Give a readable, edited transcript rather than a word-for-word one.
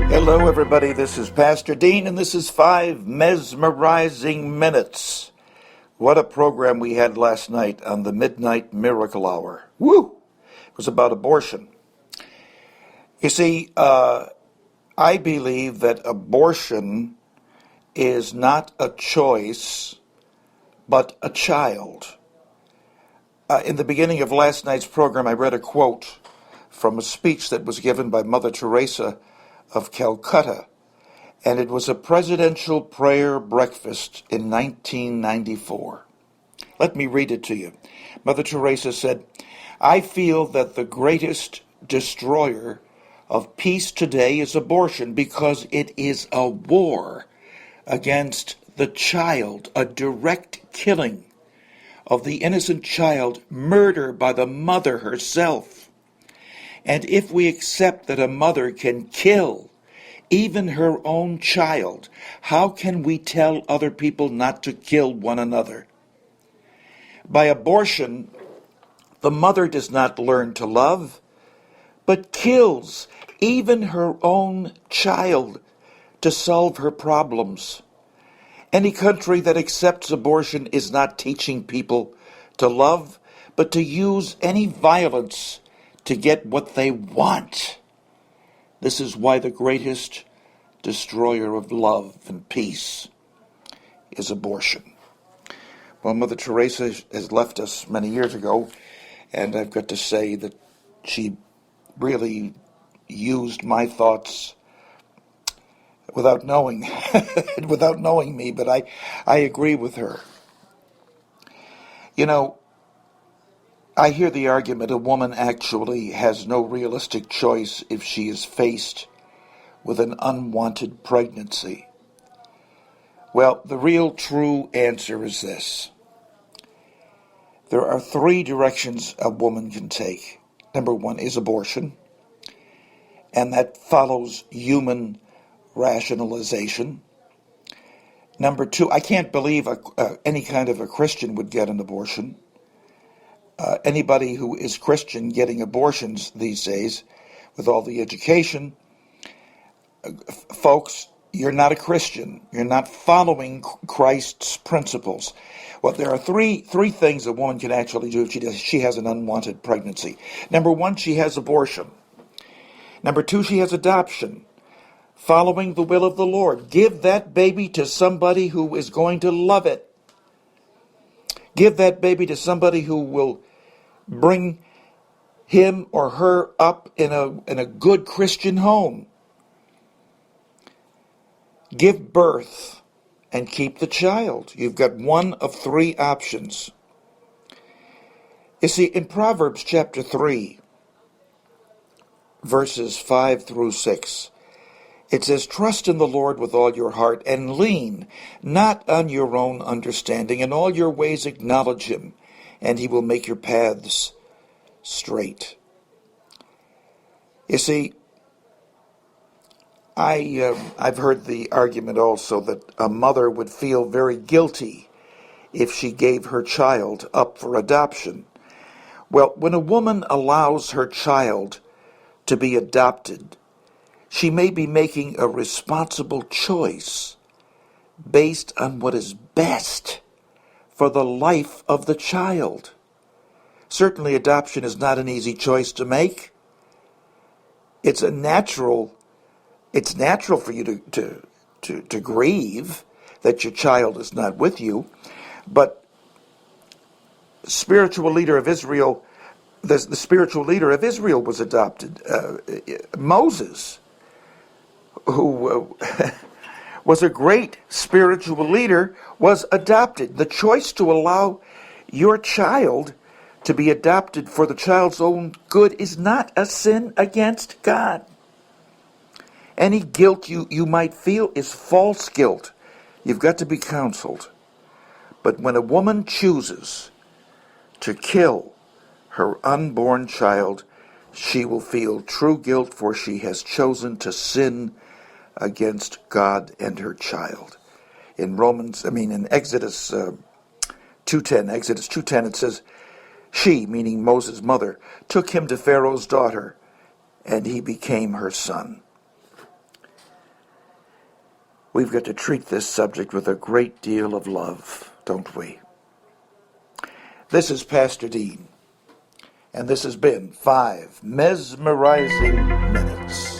Hello, everybody. This is Pastor Dean, and this is 5 Mesmerizing Minutes. What a program we had last night on the Midnight Miracle Hour. Woo! It was about abortion. You see, I believe that abortion is not a choice, but a child. In the beginning of last night's program, I read a quote from a speech that was given by Mother Teresa of Calcutta, and it was a presidential prayer breakfast in 1994. Let me read it to you. Mother Teresa said, "I feel that the greatest destroyer of peace today is abortion because it is a war against the child, a direct killing of the innocent child, murder by the mother herself. And if we accept that a mother can kill even her own child, how can we tell other people not to kill one another? By abortion, the mother does not learn to love, but kills even her own child to solve her problems. Any country that accepts abortion is not teaching people to love, but to use any violence to get what they want. This is why the greatest destroyer of love and peace is abortion." Well, Mother Teresa has left us many years ago, and I've got to say that she really used my thoughts without knowing me, but I agree with her. You know, I hear the argument a woman actually has no realistic choice if she is faced with an unwanted pregnancy. Well, the real true answer is this. There are 3 directions a woman can take. Number 1 is abortion, and that follows human rationalization. Number 2, I can't believe any kind of a Christian would get an abortion. Anybody who is Christian getting abortions these days, with all the education, folks, you're not a Christian. You're not following Christ's principles. Well, there are three things a woman can actually do if she has an unwanted pregnancy. Number 1, she has abortion. Number 2, she has adoption. Following the will of the Lord. Give that baby to somebody who is going to love it. Give that baby to somebody who will bring him or her up in a good Christian home. Give birth and keep the child. You've got one of 3 options. You see, in Proverbs chapter 3, verses 5 through 6, it says, "Trust in the Lord with all your heart and lean not on your own understanding. In all your ways acknowledge him, and he will make your paths straight." You see, I've heard the argument also that a mother would feel very guilty if she gave her child up for adoption. Well, when a woman allows her child to be adopted, she may be making a responsible choice based on what is best for the life of the child. Certainly, adoption is not an easy choice to make. It's natural for you to grieve that your child is not with you, but the spiritual leader of Israel was adopted. Moses, who was a great spiritual leader, was adopted. The choice to allow your child to be adopted for the child's own good is not a sin against God. Any guilt you might feel is false guilt. You've got to be counseled. But when a woman chooses to kill her unborn child, she will feel true guilt, for she has chosen to sin against God and her child. In Exodus 2:10, it says, "She," meaning Moses' mother, "took him to Pharaoh's daughter, and he became her son." we've got to treat this subject with a great deal of love, don't we? This is Pastor Dean, and this has been 5 Mesmerizing Minutes.